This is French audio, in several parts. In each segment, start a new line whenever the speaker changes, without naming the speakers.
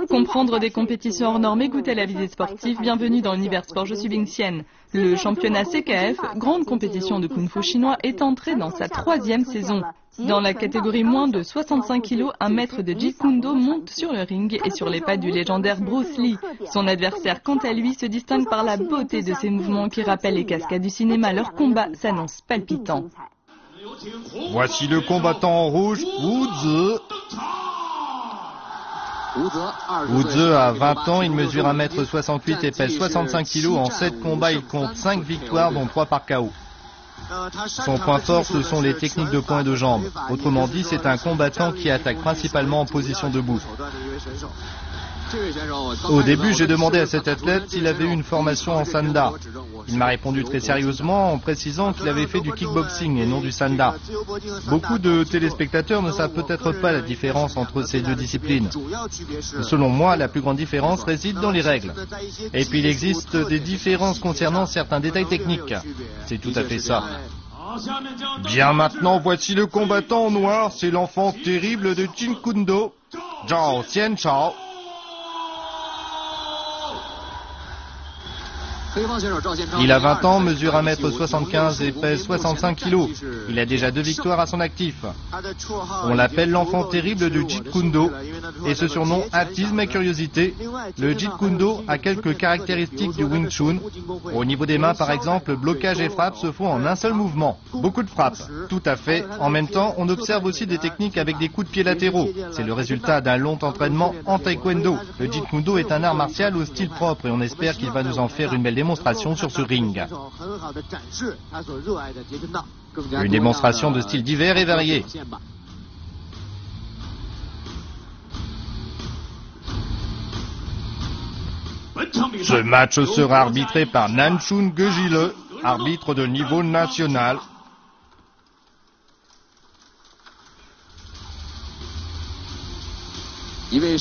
Comprendre des compétitions hors normes et goûter à la visée sportive, bienvenue dans l'univers sport, je suis Bing Xian. Le championnat CKF, grande compétition de Kung Fu chinois, est entré dans sa 3e saison. Dans la catégorie moins de 65 kg, un maître de Jeet Kune Do monte sur le ring et sur les pas du légendaire Bruce Lee. Son adversaire, quant à lui, se distingue par la beauté de ses mouvements qui rappellent les cascades du cinéma. Leur combat s'annonce palpitant.
Voici le combattant en rouge, Wu Zi. Wu Zi a 20 ans, il mesure 1,68 m et pèse 65 kg. En 7 combats, il compte 5 victoires, dont 3 par KO. Son point fort, ce sont les techniques de poing et de jambes. Autrement dit, c'est un combattant qui attaque principalement en position debout. Au début, j'ai demandé à cet athlète s'il avait eu une formation en sanda. Il m'a répondu très sérieusement en précisant qu'il avait fait du kickboxing et non du sanda. Beaucoup de téléspectateurs ne savent peut-être pas la différence entre ces deux disciplines. Selon moi, la plus grande différence réside dans les règles. Et puis il existe des différences concernant certains détails techniques. C'est tout à fait ça. Bien, maintenant, voici le combattant en noir. C'est l'enfant terrible de Jeet Kune Do, Zhao Xianchao. Il a 20 ans, mesure 1,75 m et pèse 65 kg. Il a déjà 2 victoires à son actif. On l'appelle l'enfant terrible du Jeet Kune Do et ce surnom attise ma curiosité. Le Jeet Kune Do a quelques caractéristiques du Wing Chun. Au niveau des mains, par exemple, blocage et frappe se font en un seul mouvement. Beaucoup de frappes. Tout à fait. En même temps, on observe aussi des techniques avec des coups de pied latéraux. C'est le résultat d'un long entraînement en taekwondo. Le Jeet Kune Do est un art martial au style propre et on espère qu'il va nous en faire une belle démonstration sur ce ring. Une démonstration de styles divers et variés. Ce match sera arbitré par Nanchun Gejile, arbitre de niveau national. Wu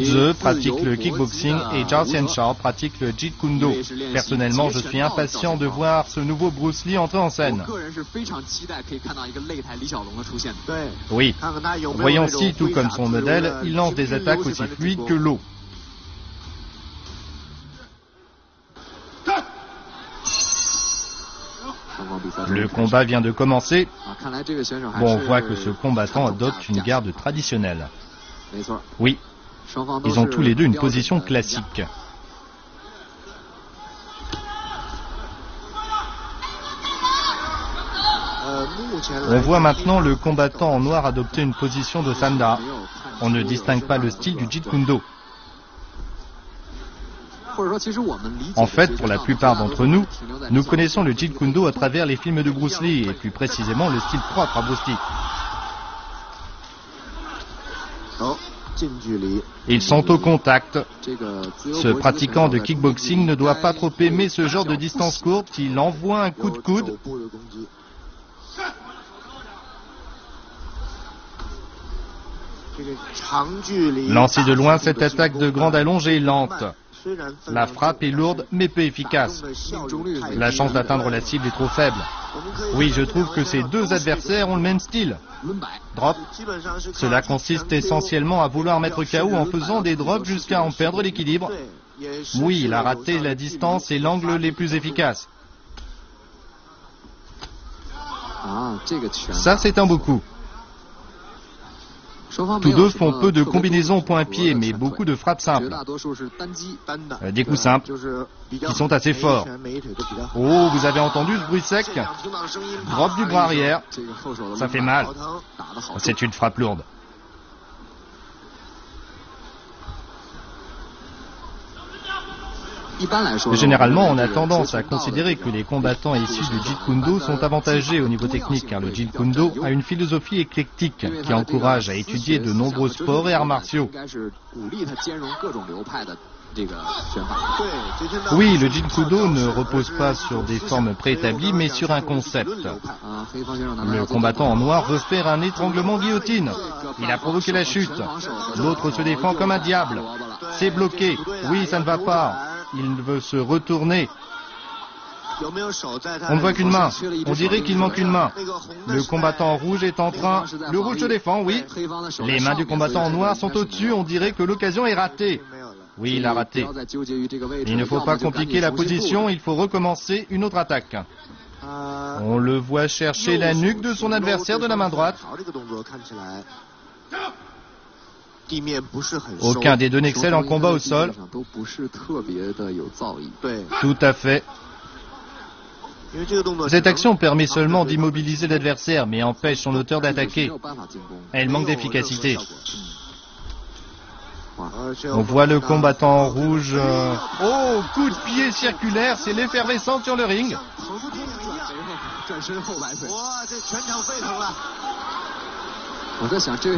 Zi pratique le kickboxing et Zhao Xianchao pratique le Jeet Kune Do. Personnellement, je suis impatient de voir ce nouveau Bruce Lee entrer en scène. Oui, voyons-y, tout comme son modèle, il lance des attaques aussi fluides que l'eau. Le combat vient de commencer. Bon, on voit que ce combattant adopte une garde traditionnelle. Oui, ils ont tous les deux une position classique. On voit maintenant le combattant en noir adopter une position de sanda. On ne distingue pas le style du Jeet Kune Do. En fait, pour la plupart d'entre nous, nous connaissons le Jeet Kune Do à travers les films de Bruce Lee et plus précisément le style propre à Bruce Lee. Ils sont au contact. Ce pratiquant de kickboxing ne doit pas trop aimer ce genre de distance courte. Il envoie un coup de coude. Lancé de loin, cette attaque de grande allonge est lente. La frappe est lourde mais peu efficace. La chance d'atteindre la cible est trop faible. Oui, je trouve que ces deux adversaires ont le même style. Drop. Cela consiste essentiellement à vouloir mettre KO en faisant des drops jusqu'à en perdre l'équilibre. Oui, il a raté la distance et l'angle les plus efficaces. Ça, c'est un beau coup. Tous deux font peu de combinaisons point-pied, mais beaucoup de frappes simples. Des coups simples, qui sont assez forts. Oh, vous avez entendu ce bruit sec? Drop du bras arrière. Ça fait mal. C'est une frappe lourde. Généralement, on a tendance à considérer que les combattants issus du Jeet Kune Do sont avantagés au niveau technique, car le Jeet Kune Do a une philosophie éclectique qui encourage à étudier de nombreux sports et arts martiaux. Oui, le Jeet Kune Do ne repose pas sur des formes préétablies, mais sur un concept. Le combattant en noir veut faire un étranglement guillotine. Il a provoqué la chute. L'autre se défend comme un diable. C'est bloqué. Oui, ça ne va pas. Il veut se retourner. On ne voit qu'une main. On dirait qu'il manque une main. Le combattant en rouge est en train... Le rouge se défend, oui. Les mains du combattant en noir sont au-dessus. On dirait que l'occasion est ratée. Oui, il a raté. Il ne faut pas compliquer la position. Il faut recommencer une autre attaque. On le voit chercher la nuque de son adversaire de la main droite. Aucun des deux n'excelle en combat au sol. Tout à fait. Cette action permet seulement d'immobiliser l'adversaire, mais empêche son auteur d'attaquer. Elle manque d'efficacité. On voit le combattant en rouge... Oh, coup de pied circulaire, c'est l'effervescence sur le ring.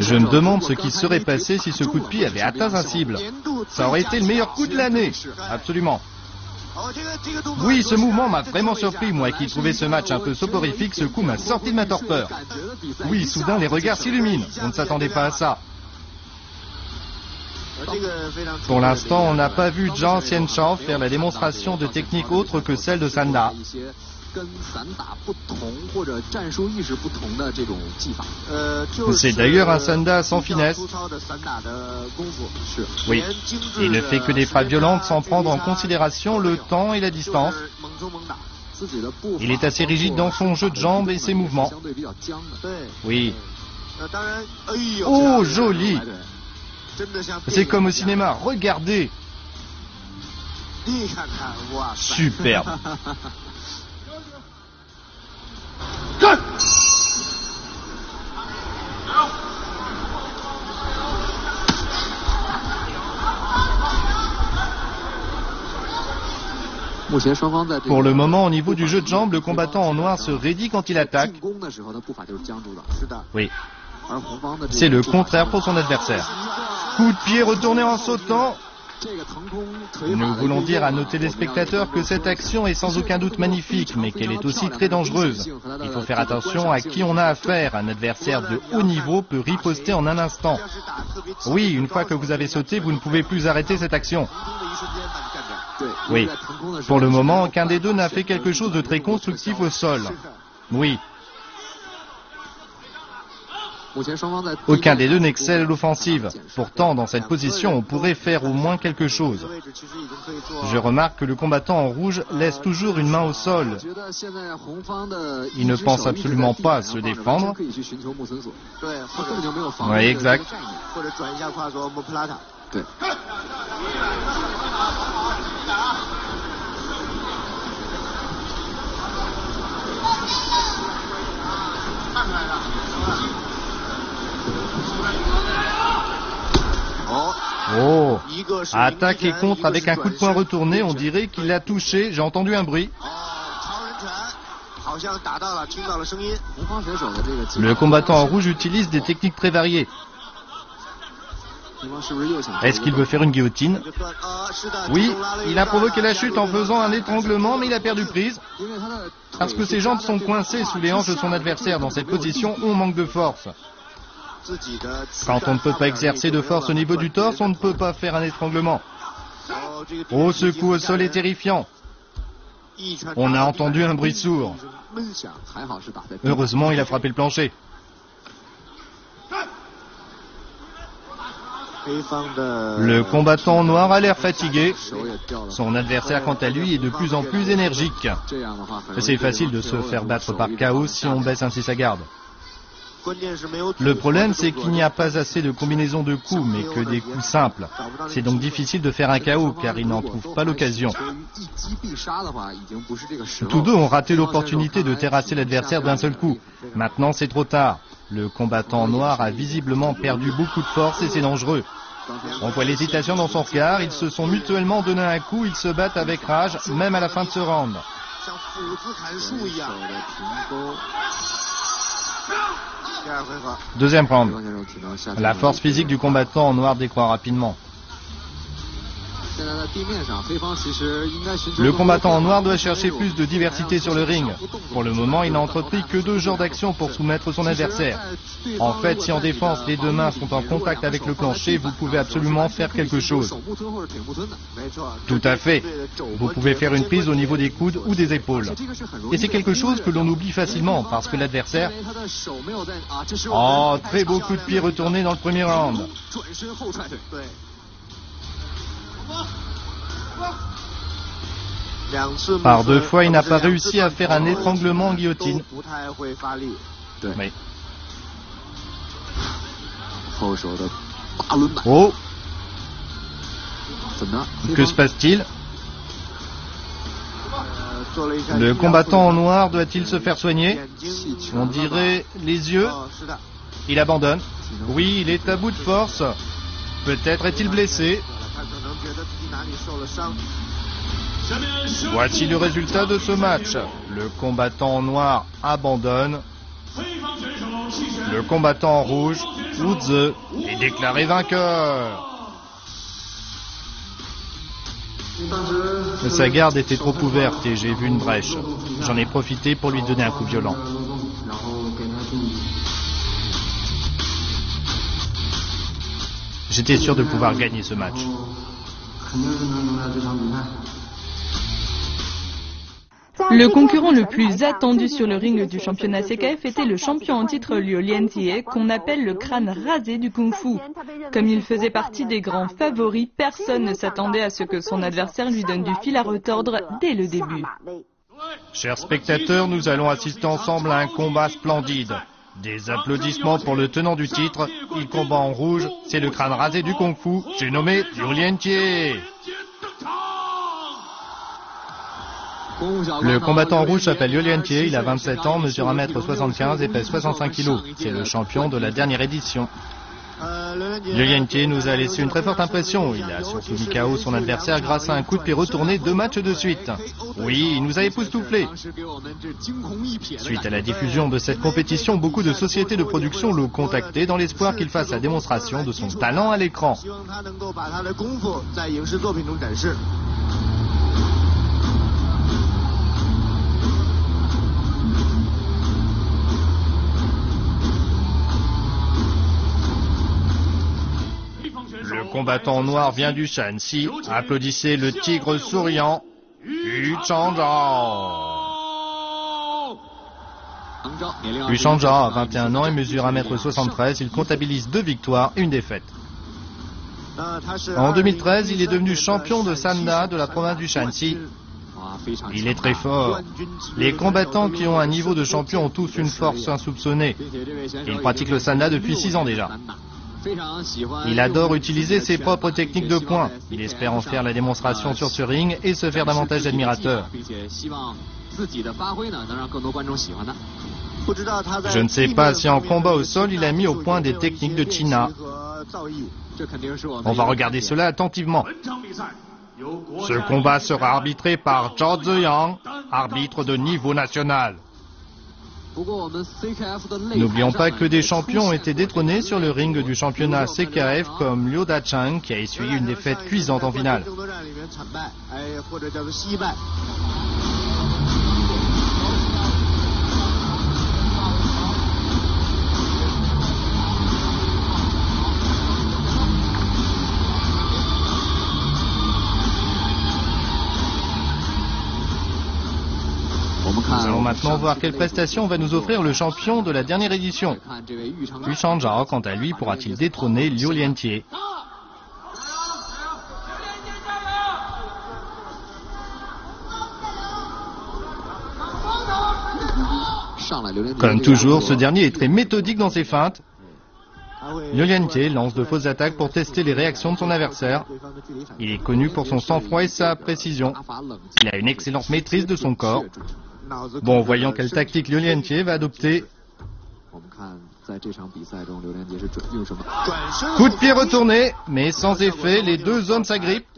Je me demande ce qui serait passé si ce coup de pied avait atteint sa cible. Ça aurait été le meilleur coup de l'année. Absolument. Oui, ce mouvement m'a vraiment surpris, moi qui trouvais ce match un peu soporifique, ce coup m'a sorti de ma torpeur. Oui, soudain les regards s'illuminent. On ne s'attendait pas à ça. Pour l'instant, on n'a pas vu Zhang Xianchao faire la démonstration de technique autre que celle de Sanda. C'est d'ailleurs un Sanda sans finesse. Oui, il ne fait que des frappes violentes sans prendre en considération le temps et la distance. Il est assez rigide dans son jeu de jambes et ses mouvements. Oui. Oh, joli! C'est comme au cinéma, regardez! Superbe! Pour le moment, au niveau du jeu de jambes, le combattant en noir se raidit quand il attaque. Oui. C'est le contraire pour son adversaire. Coup de pied retourné en sautant. Nous voulons dire à nos téléspectateurs que cette action est sans aucun doute magnifique, mais qu'elle est aussi très dangereuse. Il faut faire attention à qui on a affaire. Un adversaire de haut niveau peut riposter en un instant. Oui, une fois que vous avez sauté, vous ne pouvez plus arrêter cette action. Oui. Pour le moment, aucun des deux n'a fait quelque chose de très constructif au sol. Oui. Aucun des deux n'excelle l'offensive. Pourtant, dans cette position, on pourrait faire au moins quelque chose. Je remarque que le combattant en rouge laisse toujours une main au sol. Il ne pense absolument pas à se défendre. Oui, exact. Oh, attaque et contre avec un coup de poing retourné, on dirait qu'il l'a touché, j'ai entendu un bruit. Le combattant en rouge utilise des techniques très variées. Est-ce qu'il veut faire une guillotine? Oui, il a provoqué la chute en faisant un étranglement, mais il a perdu prise. Parce que ses jambes sont coincées sous les hanches de son adversaire. Dans cette position, on manque de force. Quand on ne peut pas exercer de force au niveau du torse, on ne peut pas faire un étranglement. Oh, ce coup au sol est terrifiant. On a entendu un bruit sourd. Heureusement, il a frappé le plancher. Le combattant noir a l'air fatigué. Son adversaire, quant à lui, est de plus en plus énergique. C'est facile de se faire battre par KO si on baisse ainsi sa garde. Le problème, c'est qu'il n'y a pas assez de combinaisons de coups, mais que des coups simples. C'est donc difficile de faire un KO, car il n'en trouve pas l'occasion. Tous deux ont raté l'opportunité de terrasser l'adversaire d'un seul coup. Maintenant, c'est trop tard. Le combattant noir a visiblement perdu beaucoup de force et c'est dangereux. On voit l'hésitation dans son regard, ils se sont mutuellement donné un coup, ils se battent avec rage, même à la fin de ce round. Deuxième round. La force physique du combattant en noir décroît rapidement. Le combattant en noir doit chercher plus de diversité sur le ring. Pour le moment, il n'a entrepris que 2 genres d'action pour soumettre son adversaire. En fait, si en défense, les 2 mains sont en contact avec le plancher, vous pouvez absolument faire quelque chose. Tout à fait. Vous pouvez faire une prise au niveau des coudes ou des épaules. Et c'est quelque chose que l'on oublie facilement parce que l'adversaire... Oh, très beau coup de pied retourné dans le premier round. Par 2 fois, il n'a pas réussi à faire un étranglement en guillotine. Oui. Oh! Que se passe-t-il? Le combattant en noir doit-il se faire soigner? On dirait les yeux. Il abandonne. Oui, il est à bout de force. Peut-être est-il blessé. Voici le résultat de ce match. Le combattant en noir abandonne. Le combattant en rouge, Woods, est déclaré vainqueur. Sa garde était trop ouverte et j'ai vu une brèche. J'en ai profité pour lui donner un coup violent. J'étais sûr de pouvoir gagner ce match.
Le concurrent le plus attendu sur le ring du championnat CKF était le champion en titre Liu Lianjie, qu'on appelle le crâne rasé du kung-fu. Comme il faisait partie des grands favoris, personne ne s'attendait à ce que son adversaire lui donne du fil à retordre dès le début.
Chers spectateurs, nous allons assister ensemble à un combat splendide. Des applaudissements pour le tenant du titre. Il combat en rouge, c'est le crâne rasé du kung-fu, j'ai nommé Liu Lianjie. Le combattant rouge s'appelle Liu Lianjie, il a 27 ans, mesure 1m75 et pèse 65 kg. C'est le champion de la dernière édition. Liu Lianjie nous a laissé une très forte impression. Il a surtout mis KO son adversaire grâce à un coup de pied retourné 2 matchs de suite. Oui, il nous a époustouflés. Suite à la diffusion de cette compétition, beaucoup de sociétés de production l'ont contacté dans l'espoir qu'il fasse la démonstration de son talent à l'écran. Le combattant noir vient du Shanxi. Applaudissez le tigre souriant, Yu Changzhao. Yu Changzhao a 21 ans et mesure 1m73. Il comptabilise 2 victoires et 1 défaite. En 2013, il est devenu champion de Sanda de la province du Shanxi. Il est très fort. Les combattants qui ont un niveau de champion ont tous une force insoupçonnée. Il pratique le Sanda depuis 6 ans déjà. Il adore utiliser ses propres techniques de poing. Il espère en faire la démonstration sur ce ring et se faire davantage d'admirateurs. Je ne sais pas si en combat au sol, il a mis au point des techniques de China. On va regarder cela attentivement. Ce combat sera arbitré par Zhao Ziyang, arbitre de niveau national. N'oublions pas que des champions ont été détrônés sur le ring du championnat CKF comme Liu Dacheng qui a essuyé une défaite cuisante en finale. Nous allons maintenant voir quelle prestation va nous offrir le champion de la dernière édition. Yu Changzhao, quant à lui, pourra-t-il détrôner Liu Lianjie? Comme toujours, ce dernier est très méthodique dans ses feintes. Liu Lianjie lance de fausses attaques pour tester les réactions de son adversaire. Il est connu pour son sang-froid et sa précision. Il a une excellente maîtrise de son corps. Bon, voyons quelle tactique Liu Lianjie va adopter. Coup de pied retourné, mais sans effet, les 2 hommes s'agrippent.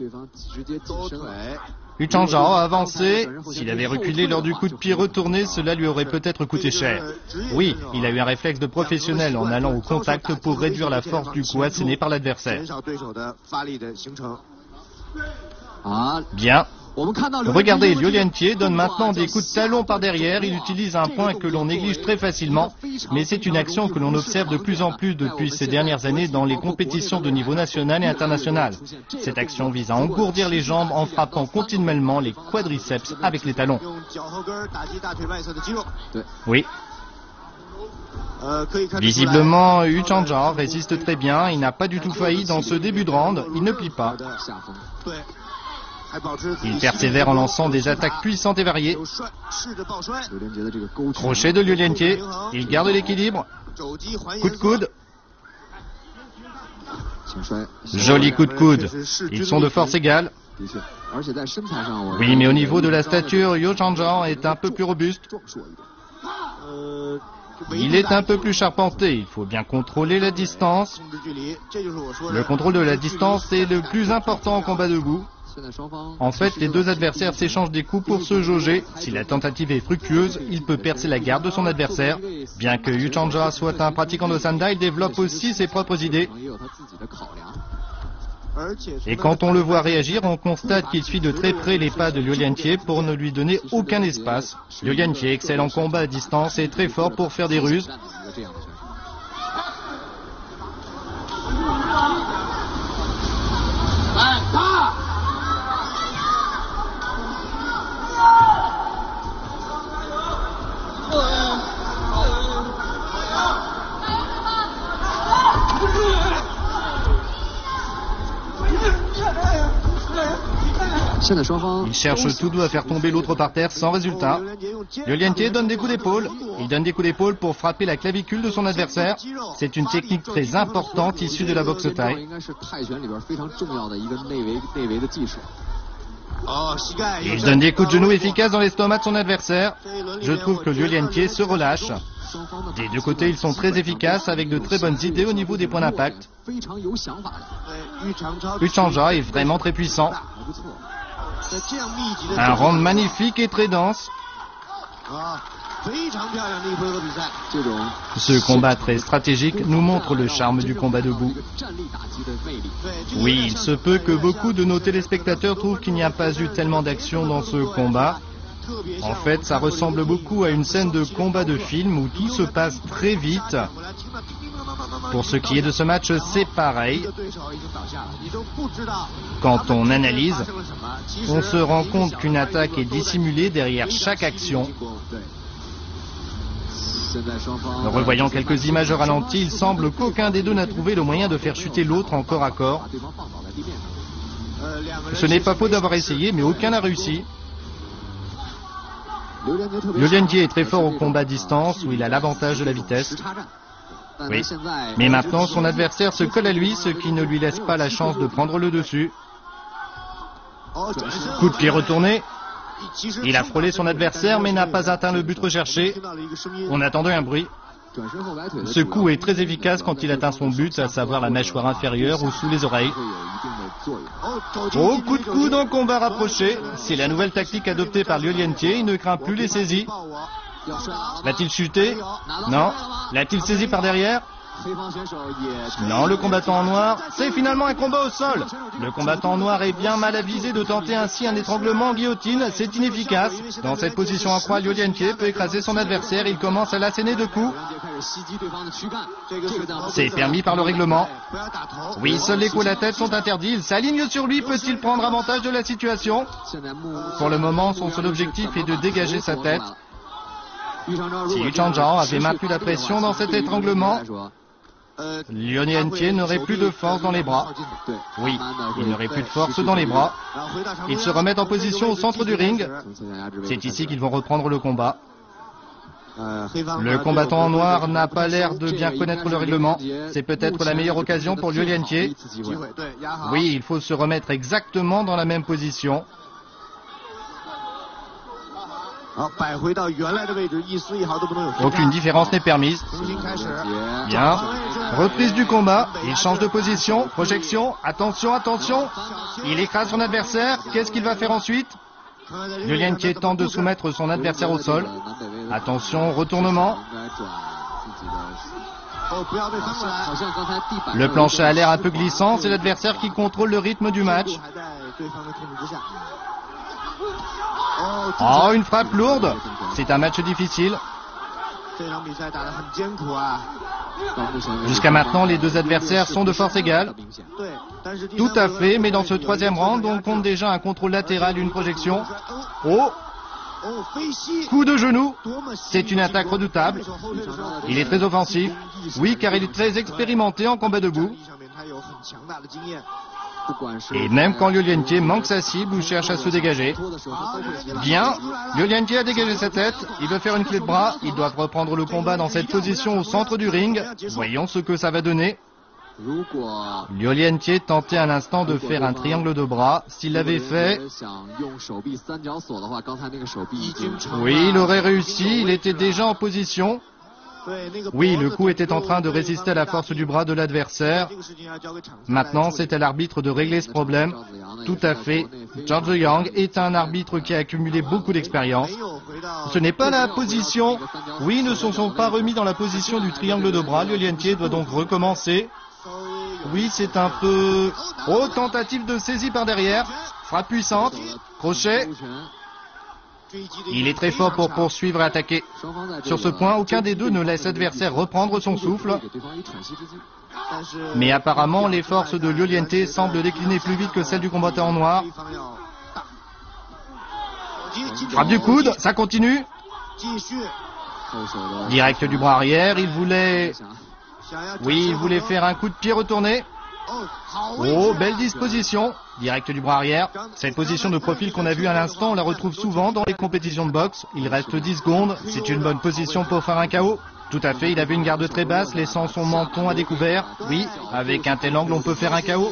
Yu Changzhao a avancé. S'il avait reculé lors du coup de pied retourné, cela lui aurait peut-être coûté cher. Oui, il a eu un réflexe de professionnel en allant au contact pour réduire la force du coup asséné par l'adversaire. Bien. Regardez, Liu Liantie donne maintenant des coups de talon par derrière. Il utilise un point que l'on néglige très facilement, mais c'est une action que l'on observe de plus en plus depuis ces dernières années dans les compétitions de niveau national et international. Cette action vise à engourdir les jambes en frappant continuellement les quadriceps avec les talons. Oui. Visiblement, Yu Changzhao résiste très bien. Il n'a pas du tout failli dans ce début de round. Il ne plie pas. Il persévère en lançant des attaques puissantes et variées. Crochet de Liu Liantie. Il garde l'équilibre. Coup de coude. Joli coup de coude. Ils sont de force égale. Oui, mais au niveau de la stature, Yu Changzhao est un peu plus robuste. Il est un peu plus charpenté. Il faut bien contrôler la distance. Le contrôle de la distance est le plus important en combat debout. En fait, les deux adversaires s'échangent des coups pour se jauger. Si la tentative est fructueuse, il peut percer la garde de son adversaire. Bien que Yu Changzhao soit un pratiquant de Sanda, il développe aussi ses propres idées. Et quand on le voit réagir, on constate qu'il suit de très près les pas de Liu Liantie pour ne lui donner aucun espace. Liu Liantie excelle en combat à distance et est très fort pour faire des ruses. Ils cherchent tous deux à faire tomber l'autre par terre sans résultat. Liu Liantie donne des coups d'épaule. Il donne des coups d'épaule pour frapper la clavicule de son adversaire. C'est une technique très importante issue de la boxe thaï. Il donne des coups de genoux efficaces dans l'estomac de son adversaire. Je trouve que Liu Liantie se relâche. Des deux côtés, ils sont très efficaces avec de très bonnes idées au niveau des points d'impact. Yu Changzhao est vraiment très puissant. Un round magnifique et très dense. Ce combat très stratégique nous montre le charme du combat debout. Oui, il se peut que beaucoup de nos téléspectateurs trouvent qu'il n'y a pas eu tellement d'action dans ce combat. En fait, ça ressemble beaucoup à une scène de combat de film où tout se passe très vite. Pour ce qui est de ce match, c'est pareil. Quand on analyse, on se rend compte qu'une attaque est dissimulée derrière chaque action. Revoyant quelques images ralenties, il semble qu'aucun des deux n'a trouvé le moyen de faire chuter l'autre en corps à corps. Ce n'est pas faux d'avoir essayé, mais aucun n'a réussi. Liu Liantie est très fort au combat à distance, où il a l'avantage de la vitesse. Oui, mais maintenant son adversaire se colle à lui, ce qui ne lui laisse pas la chance de prendre le dessus. Coup de pied retourné. Il a frôlé son adversaire, mais n'a pas atteint le but recherché. On attendait un bruit. Ce coup est très efficace quand il atteint son but, à savoir la mâchoire inférieure ou sous les oreilles. Oh, coup de coude en combat rapproché. C'est la nouvelle tactique adoptée par Liu Liantie. Il ne craint plus les saisies. L'a-t-il chuté? Non. L'a-t-il saisi par derrière? Non, le combattant en noir, c'est finalement un combat au sol. Le combattant en noir est bien mal avisé de tenter ainsi un étranglement en guillotine, c'est inefficace. Dans cette position en croix, Liu Liantie peut écraser son adversaire, il commence à l'asséner de coups. C'est permis par le règlement. Oui, seuls les coups à la tête sont interdits, il s'aligne sur lui, peut-il prendre avantage de la situation? Pour le moment, son seul objectif est de dégager sa tête. Si Yu Changzhao avait maintenu la pression dans cet étranglement, Liu Liantie n'aurait plus de force dans les bras. Oui, il n'aurait plus de force dans les bras. Ils se remettent en position au centre du ring. C'est ici qu'ils vont reprendre le combat. Le combattant en noir n'a pas l'air de bien connaître le règlement. C'est peut-être la meilleure occasion pour Liu Liantie. Oui, il faut se remettre exactement dans la même position. Aucune différence n'est permise. Bien. Reprise du combat. Il change de position. Projection. Attention, attention. Il écrase son adversaire. Qu'est-ce qu'il va faire ensuite? Liu Liantie tente de soumettre son adversaire au sol. Attention, retournement. Le plancher a l'air un peu glissant, c'est l'adversaire qui contrôle le rythme du match. Oh, une frappe lourde. C'est un match difficile. Jusqu'à maintenant, les deux adversaires sont de force égale. Tout à fait, mais dans ce troisième round, on compte déjà un contrôle latéral, une projection. Oh! Coup de genou. C'est une attaque redoutable. Il est très offensif. Oui, car il est très expérimenté en combat debout. Et même quand Liu Liantie manque sa cible ou cherche à se dégager. Bien, Liu Liantie a dégagé sa tête, il veut faire une clé de bras, ils doivent reprendre le combat dans cette position au centre du ring. Voyons ce que ça va donner. Liu Liantie tentait à l'instant de faire un triangle de bras. S'il l'avait fait, oui, il aurait réussi, il était déjà en position. Oui, le coup était en train de résister à la force du bras de l'adversaire. Maintenant, c'est à l'arbitre de régler ce problème. Tout à fait. Zhang Ziyang est un arbitre qui a accumulé beaucoup d'expérience. Ce n'est pas la position. Oui, ils ne se sont pas remis dans la position du triangle de bras. Liu Liantie doit donc recommencer. Oui, c'est un peu... Oh, tentative de saisie par derrière. Frappe puissante. Crochet. Il est très fort pour poursuivre et attaquer. Sur ce point, aucun des deux ne laisse l'adversaire reprendre son souffle. Mais apparemment, les forces de Liu Liantie semblent décliner plus vite que celles du combattant en noir. Frappe du coude, ça continue. Direct du bras arrière, il voulait... Oui, il voulait faire un coup de pied retourné. Oh, belle disposition. Direct du bras arrière. Cette position de profil qu'on a vue à l'instant, on la retrouve souvent dans les compétitions de boxe. Il reste 10 secondes. C'est une bonne position pour faire un KO. Tout à fait, il avait une garde très basse, laissant son menton à découvert. Oui, avec un tel angle, on peut faire un KO.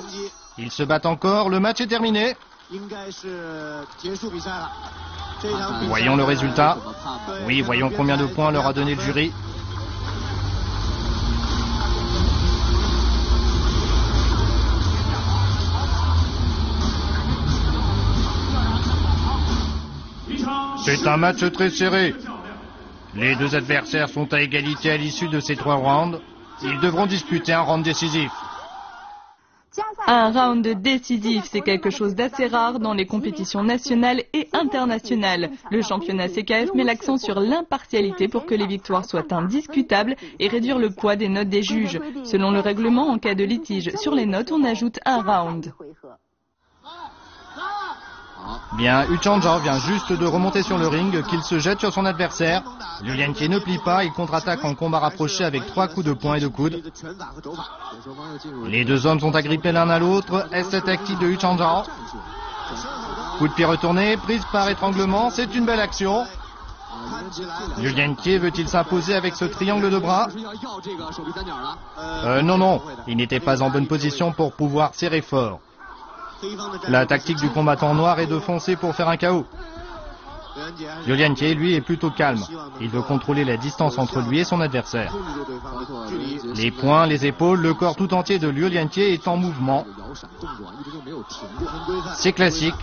Ils se battent encore. Le match est terminé. Voyons le résultat. Oui, voyons combien de points leur a donné le jury. C'est un match très serré. Les deux adversaires sont à égalité à l'issue de ces 3 rounds. Ils devront disputer un round décisif.
Un round décisif, c'est quelque chose d'assez rare dans les compétitions nationales et internationales. Le championnat CKF met l'accent sur l'impartialité pour que les victoires soient indiscutables et réduire le poids des notes des juges. Selon le règlement, en cas de litige sur les notes, on ajoute un round.
Bien, Hu Changzhao vient juste de remonter sur le ring, qu'il se jette sur son adversaire. Liu Liantie ne plie pas, il contre-attaque en combat rapproché avec 3 coups de poing et de coude. Les deux hommes sont agrippés l'un à l'autre. Est-ce la tactique de Hu Changzhao? Coup de pied retourné, prise par étranglement, c'est une belle action. Liu Liantie veut-il s'imposer avec ce triangle de bras? Non, il n'était pas en bonne position pour pouvoir serrer fort. La tactique du combattant noir est de foncer pour faire un KO. Liu Liantie, lui, est plutôt calme. Il veut contrôler la distance entre lui et son adversaire. Les poings, les épaules, le corps tout entier de Liu Liantie est en mouvement. C'est classique.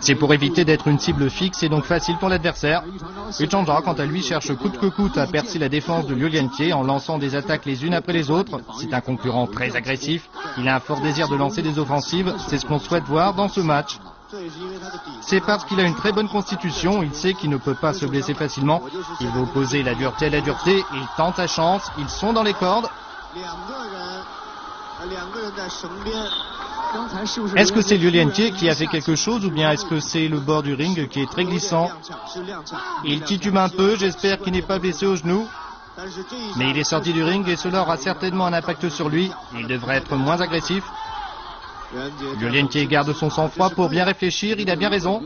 C'est pour éviter d'être une cible fixe et donc facile pour l'adversaire. Hu Changzhao, quant à lui, cherche coûte que coûte à percer la défense de Liu Liantie en lançant des attaques les unes après les autres. C'est un concurrent très agressif. Il a un fort désir de lancer des offensives. C'est ce qu'on souhaite voir dans ce match. C'est parce qu'il a une très bonne constitution. Il sait qu'il ne peut pas se blesser facilement. Il veut opposer la dureté à la dureté. Il tente sa chance. Ils sont dans les cordes. Est-ce que c'est Liu Liantie qui a fait quelque chose ou bien est-ce que c'est le bord du ring qui est très glissant? Il titube un peu, j'espère qu'il n'est pas blessé au genou. Mais il est sorti du ring et cela aura certainement un impact sur lui. Il devrait être moins agressif. Liu Liantie garde son sang-froid pour bien réfléchir, il a bien raison.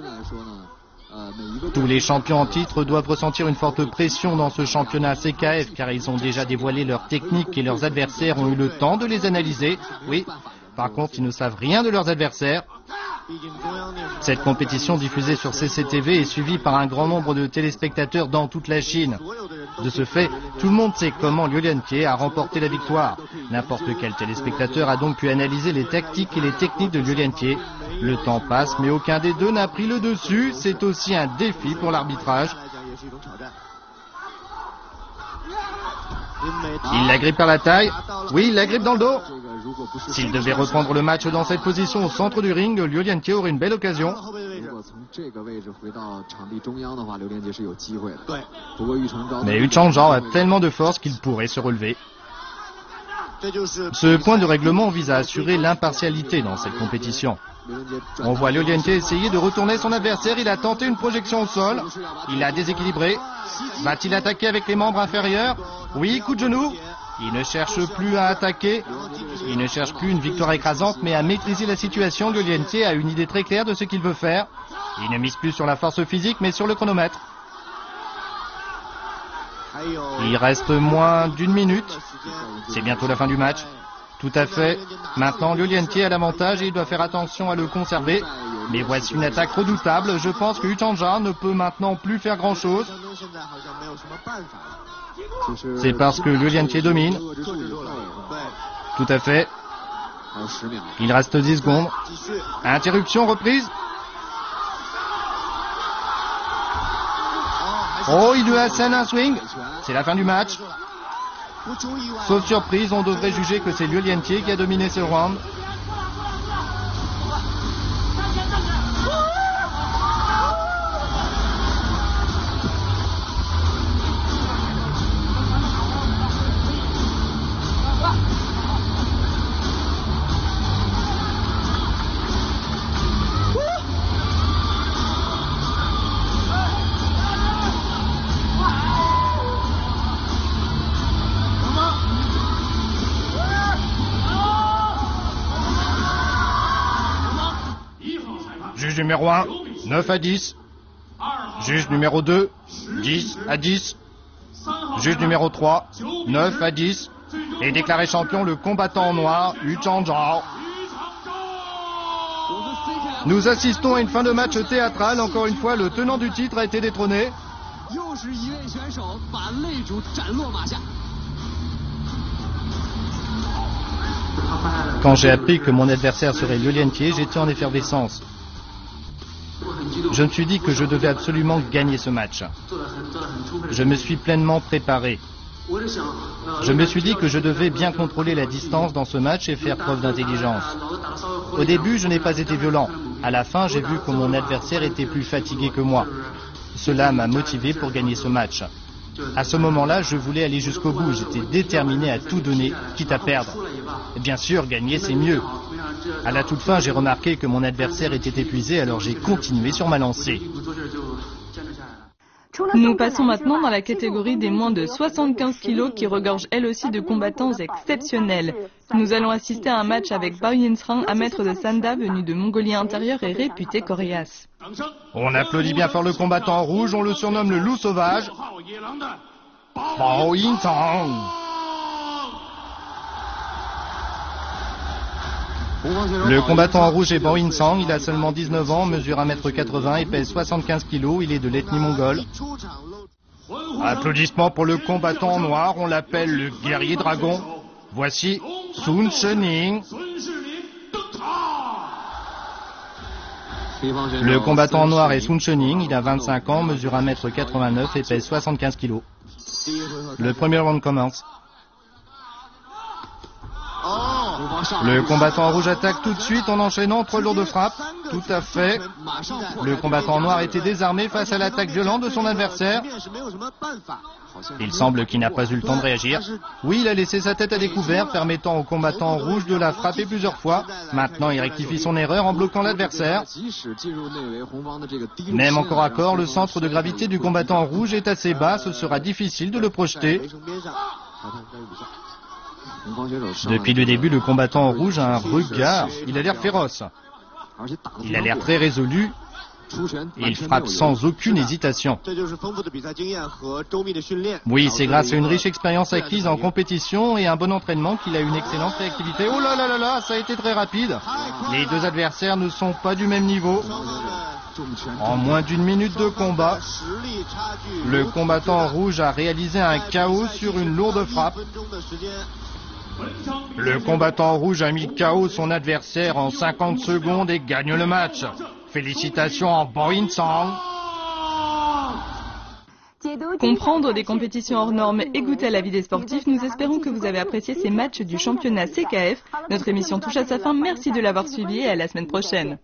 Tous les champions en titre doivent ressentir une forte pression dans ce championnat CKF car ils ont déjà dévoilé leurs techniques et leurs adversaires ont eu le temps de les analyser. Oui. Par contre, ils ne savent rien de leurs adversaires. Cette compétition diffusée sur CCTV est suivie par un grand nombre de téléspectateurs dans toute la Chine. De ce fait, tout le monde sait comment Liu Liantie a remporté la victoire. N'importe quel téléspectateur a donc pu analyser les tactiques et les techniques de Liu Liantie. Le temps passe, mais aucun des deux n'a pris le dessus. C'est aussi un défi pour l'arbitrage. Il l'agrippe par la taille. Oui, il l'agrippe dans le dos. S'il devait reprendre le match dans cette position au centre du ring, Liu Liantie aurait une belle occasion. Mais Yu Changzhao a tellement de force qu'il pourrait se relever. Ce point de règlement vise à assurer l'impartialité dans cette compétition. On voit Liu Liantie essayer de retourner son adversaire. Il a tenté une projection au sol. Il a déséquilibré. Va-t-il attaquer avec les membres inférieurs? Oui, coup de genou. Il ne cherche plus à attaquer. Il ne cherche plus une victoire écrasante, mais à maîtriser la situation. Liu Liantie a une idée très claire de ce qu'il veut faire. Il ne mise plus sur la force physique, mais sur le chronomètre. Il reste moins d'une minute. C'est bientôt la fin du match. Tout à fait. Maintenant, Liu Liantie a l'avantage et il doit faire attention à le conserver. Mais voici une attaque redoutable. Je pense que Yu Changzhao ne peut maintenant plus faire grand-chose. C'est parce que Liu Liantie domine. Tout à fait. Il reste 10 secondes. Interruption, reprise. Oh, il lui assène un swing. C'est la fin du match. Sauf surprise, on devrait juger que c'est Liu Liantie qui a dominé ce round. Juge numéro 1, 9 à 10. Juge numéro 2, 10 à 10. Juge numéro 3, 9 à 10. Et déclaré champion le combattant noir, Yu Changzhao. Nous assistons à une fin de match théâtrale. Encore une fois, le tenant du titre a été détrôné. Quand j'ai appris que mon adversaire serait Liu Liantie, j'étais en effervescence. Je me suis dit que je devais absolument gagner ce match. Je me suis pleinement préparé. Je me suis dit que je devais bien contrôler la distance dans ce match et faire preuve d'intelligence. Au début, je n'ai pas été violent. À la fin, j'ai vu que mon adversaire était plus fatigué que moi. Cela m'a motivé pour gagner ce match. À ce moment-là, je voulais aller jusqu'au bout. J'étais déterminé à tout donner, quitte à perdre. Bien sûr, gagner, c'est mieux. À la toute fin, j'ai remarqué que mon adversaire était épuisé, alors j'ai continué sur ma lancée.
Nous passons maintenant dans la catégorie des moins de 75 kilos qui regorge elle aussi de combattants exceptionnels. Nous allons assister à un match avec Bao Yinsrang, un maître de Sanda venu de Mongolie intérieure et réputé coriace.
On applaudit bien fort le combattant en rouge, on le surnomme le loup sauvage. Bao Yinsrang. Le combattant en rouge est Bao Yinsrang, il a seulement 19 ans, mesure 1m80 et pèse 75 kg, il est de l'ethnie mongole. Applaudissements pour le combattant en noir, on l'appelle le guerrier dragon. Voici Sun Shening. Le combattant en noir est Sun Shening, il a 25 ans, mesure 1m89 et pèse 75 kg. Le premier round commence. Le combattant en rouge attaque tout de suite en enchaînant 3 lourdes frappes. Tout à fait. Le combattant en noir était désarmé face à l'attaque violente de son adversaire. Il semble qu'il n'a pas eu le temps de réagir. Oui, il a laissé sa tête à découvert, permettant au combattant en rouge de la frapper plusieurs fois. Maintenant, il rectifie son erreur en bloquant l'adversaire. Même en corps à corps, le centre de gravité du combattant en rouge est assez bas. Ce sera difficile de le projeter. Depuis le début, le combattant en rouge a un regard. Il a l'air féroce. Il a l'air très résolu. Et il frappe sans aucune hésitation. Oui, c'est grâce à une riche expérience acquise en compétition et un bon entraînement qu'il a une excellente réactivité. Oh là là là là, ça a été très rapide. Les deux adversaires ne sont pas du même niveau. En moins d'une minute de combat, le combattant en rouge a réalisé un KO sur une lourde frappe. Le combattant en rouge a mis KO son adversaire en 50 secondes et gagne le match. Félicitations à Bao Yinsrang.
Comprendre des compétitions hors normes et goûter à la vie des sportifs, nous espérons que vous avez apprécié ces matchs du championnat CKF. Notre émission touche à sa fin, merci de l'avoir suivi et à la semaine prochaine.